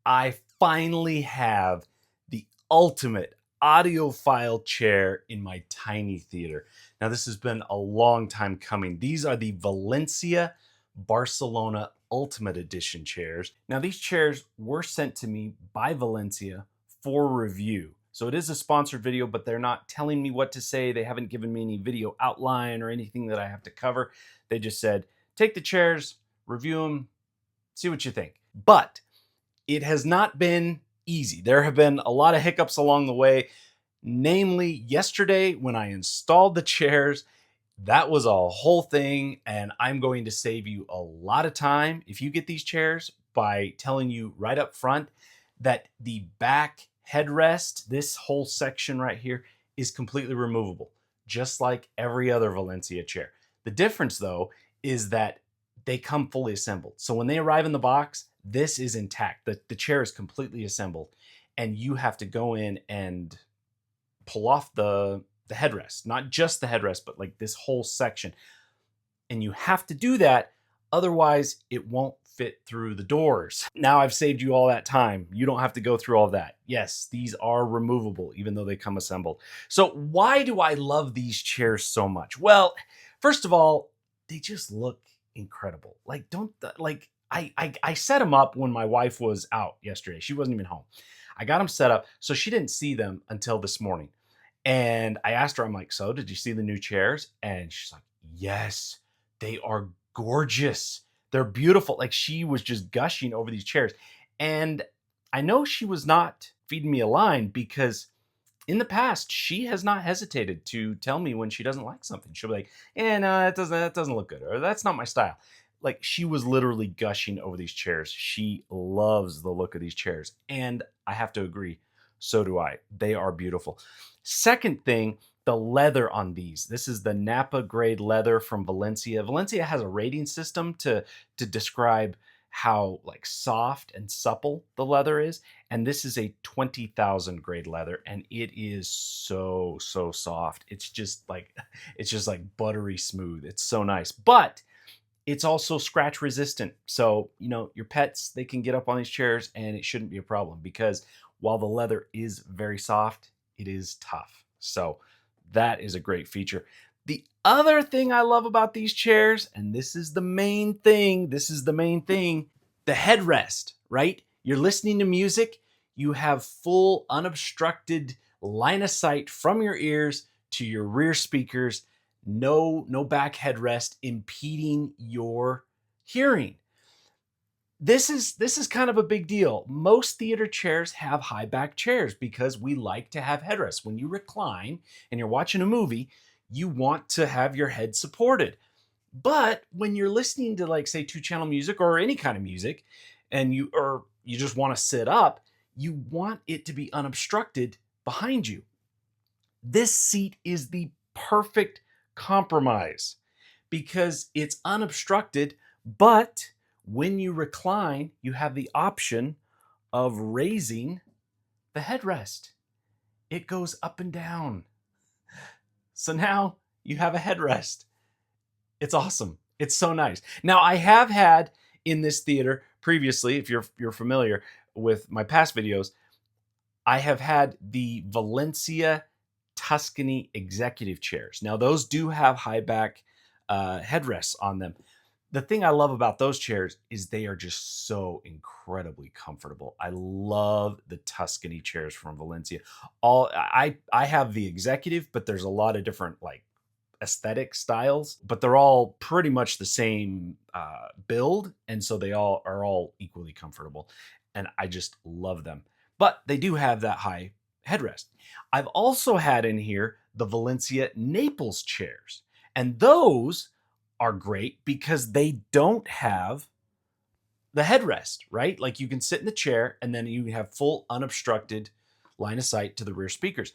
I finally have the ultimate audiophile chair in my tiny theater. Now, this has been a long time coming. These are the Valencia Barcelona Ultimate Edition chairs. Now, these chairs were sent to me by Valencia for review. So it is a sponsored video, but they're not telling me what to say. They haven't given me any video outline or anything that I have to cover. They just said, take the chairs, review them, see what you think. But it has not been easy. There have been a lot of hiccups along the way. Namely, yesterday when I installed the chairs, that was a whole thing, and I'm going to save you a lot of time if you get these chairs by telling you right up front that the back headrest, this whole section right here, is completely removable, just like every other Valencia chair. The difference, though, is that they come fully assembled. So when they arrive in the box, this is intact. The chair is completely assembled, and you have to go in and pull off the headrest, not just the headrest, but like this whole section. And you have to do that, otherwise it won't fit through the doors. Now I've saved you all that time. You don't have to go through all that. Yes, these are removable, even though they come assembled. So why do I love these chairs so much? Well, first of all, they just look incredible. Like, I set them up when my wife was out yesterday. She wasn't even home. I got them set up, so she didn't see them until this morning. And I asked her, I'm like, so did you see the new chairs? And she's like, yes, they are gorgeous. They're beautiful. Like, she was just gushing over these chairs. And I know she was not feeding me a line, because in the past, she has not hesitated to tell me when she doesn't like something. She'll be like, no, that doesn't look good, or that's not my style. Like, she was literally gushing over these chairs. She loves the look of these chairs. And I have to agree, so do I. They are beautiful. Second thing, the leather on these. This is the Napa grade leather from Valencia. Valencia has a rating system to describe how like soft and supple the leather is. And this is a 20,000 grade leather, and it is so soft. It's just like buttery smooth. It's so nice. But it's also scratch resistant. So, your pets, they can get up on these chairs and it shouldn't be a problem, because while the leather is very soft, it is tough. So that is a great feature. The other thing I love about these chairs, and this is the main thing, the headrest, right? You're listening to music, you have full unobstructed line of sight from your ears to your rear speakers. No back headrest impeding your hearing. This is kind of a big deal. Most theater chairs have high back chairs because we like to have headrests. When you recline and you're watching a movie, you want to have your head supported. But when you're listening to, like, say, 2-channel music or any kind of music, and you just want to sit up, you want it to be unobstructed behind you. This seat is the perfect compromise because it's unobstructed, but when you recline, you have the option of raising the headrest. It goes up and down. So now you have a headrest. It's awesome. It's so nice. Now, I have had in this theater previously, if you're familiar with my past videos, I have had the Valencia Tuscany executive chairs. Now, those do have high back headrests on them. The thing I love about those chairs is they are just so incredibly comfortable. I love the Tuscany chairs from Valencia. I have the executive, but there's a lot of different like aesthetic styles, but they're all pretty much the same build, and so they all are all equally comfortable, and I just love them. But they do have that high headrest. I've also had in here the Valencia Naples chairs, and those are great because they don't have the headrest, right? Like, you can sit in the chair and then you have full unobstructed line of sight to the rear speakers.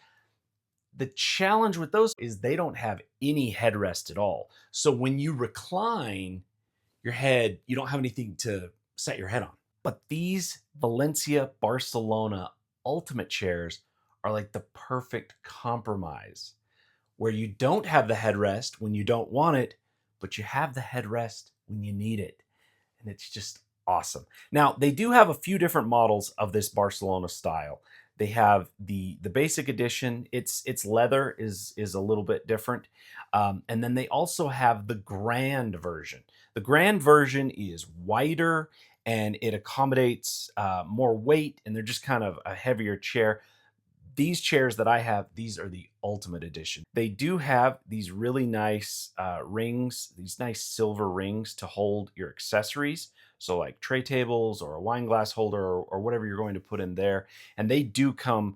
The challenge with those is they don't have any headrest at all. So when you recline your head, you don't have anything to set your head on. But these Valencia Barcelona Ultimate chairs are like the perfect compromise, where you don't have the headrest when you don't want it, but you have the headrest when you need it. And it's just Awesome. Now, they do have a few different models of this Barcelona style. They have the basic edition. Its leather is a little bit different, and then they also have the grand version. The grand version is wider and it accommodates more weight, and they're just kind of a heavier chair. These chairs that I have, these are the ultimate edition. They do have these really nice rings, these nice silver rings to hold your accessories. So like tray tables or a wine glass holder or whatever you're going to put in there. And they do come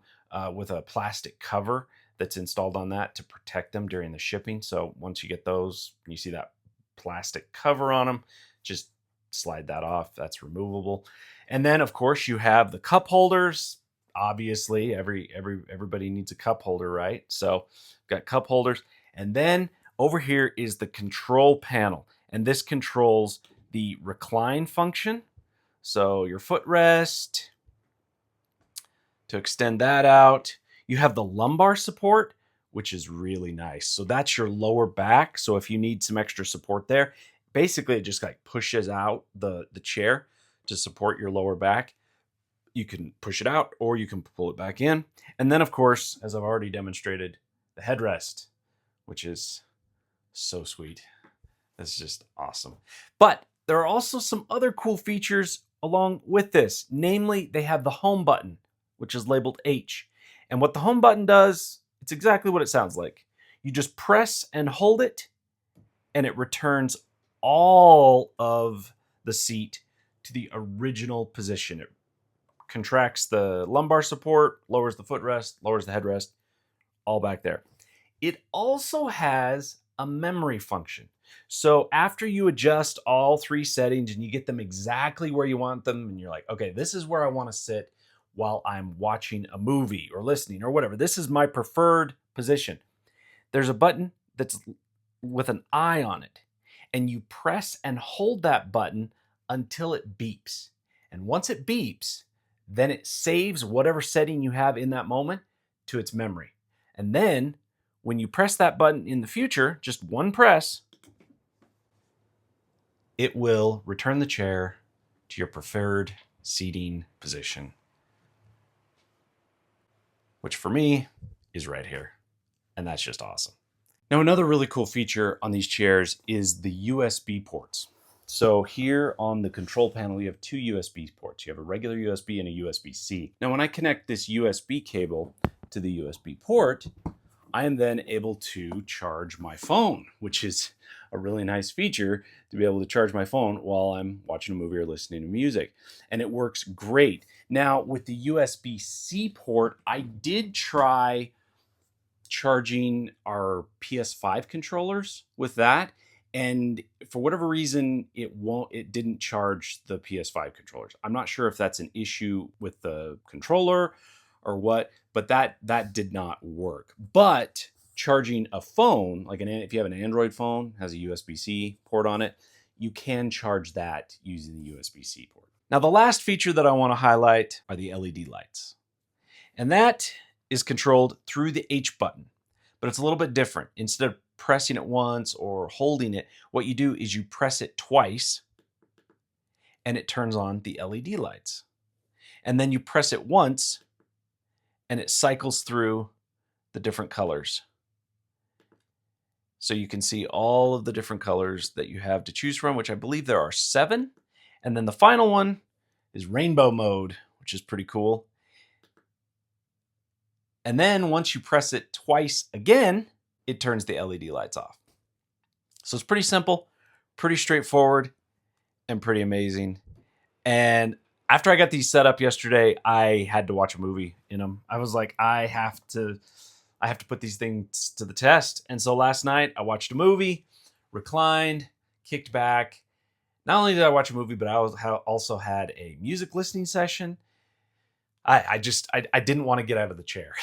with a plastic cover that's installed on that to protect them during the shipping. So once you get those, you see that plastic cover on them, just slide that off. That's removable. And then of course you have the cup holders. Obviously, everybody needs a cup holder, right? So got cup holders. And then over here is the control panel. And this controls the recline function. So your footrest, to extend that out. You have the lumbar support, which is really nice. So that's your lower back. So if you need some extra support there, basically it just like pushes out the chair to support your lower back. You can push it out or you can pull it back in. And then of course, as I've already demonstrated, the headrest, which is so sweet. That's just awesome. But there are also some other cool features along with this. Namely, they have the home button, which is labeled H. And what the home button does, it's exactly what it sounds like. You just press and hold it, and it returns all of the seat to the original position. It contracts the lumbar support, lowers the footrest, lowers the headrest, all back there. It also has a memory function. So after you adjust all three settings and you get them exactly where you want them, and you're like, okay, this is where I want to sit while I'm watching a movie or listening or whatever. This is my preferred position. There's a button that's with an eye on it, and you press and hold that button until it beeps. And once it beeps, then it saves whatever setting you have in that moment to its memory. And then when you press that button in the future, just one press, it will return the chair to your preferred seating position, which for me is right here. And that's just awesome. Now, another really cool feature on these chairs is the USB ports. So here on the control panel, you have two USB ports. You have a regular USB and a USB-C. Now, when I connect this USB cable to the USB port, I am then able to charge my phone, which is a really nice feature to be able to charge my phone while I'm watching a movie or listening to music. And it works great. Now, with the USB-C port, I did try charging our PS5 controllers with that, and for whatever reason it didn't charge the PS5 controllers. I'm not sure if that's an issue with the controller or what, but that did not work. But charging a phone, like if you have an Android phone, has a USB-C port on it, you can charge that using the USB-C port. Now, the last feature that I want to highlight are the LED lights, and that is controlled through the H button, but it's a little bit different. Instead of pressing it once or holding it, what you do is you press it twice and it turns on the LED lights. And then you press it once and it cycles through the different colors. So you can see all of the different colors that you have to choose from, which I believe there are 7. And then the final one is rainbow mode, which is pretty cool. And then once you press it twice again, it turns the LED lights off. So it's pretty simple, pretty straightforward, and pretty amazing. And after I got these set up yesterday, I had to watch a movie in them. I was like, I have to put these things to the test. And so last night I watched a movie, reclined, kicked back. Not only did I watch a movie, but I also had a music listening session. I didn't want to get out of the chair.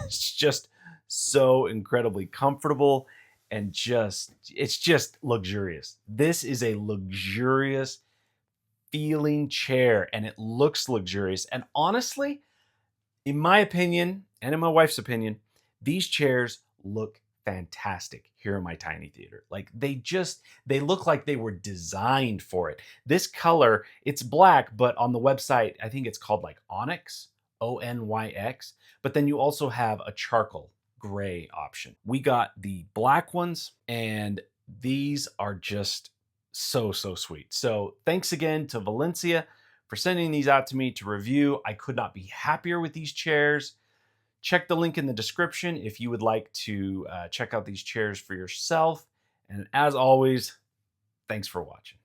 It's just so incredibly comfortable and it's just luxurious. This is a luxurious feeling chair and it looks luxurious. And honestly, in my opinion and in my wife's opinion, these chairs look fantastic here in my tiny theater. Like they look like they were designed for it. This color, it's black, but on the website, I think it's called like Onyx, Onyx. But then you also have a charcoal gray option. We got the black ones, and these are just so, so sweet. So thanks again to Valencia for sending these out to me to review. I could not be happier with these chairs. Check the link in the description if you would like to check out these chairs for yourself. And as always, thanks for watching.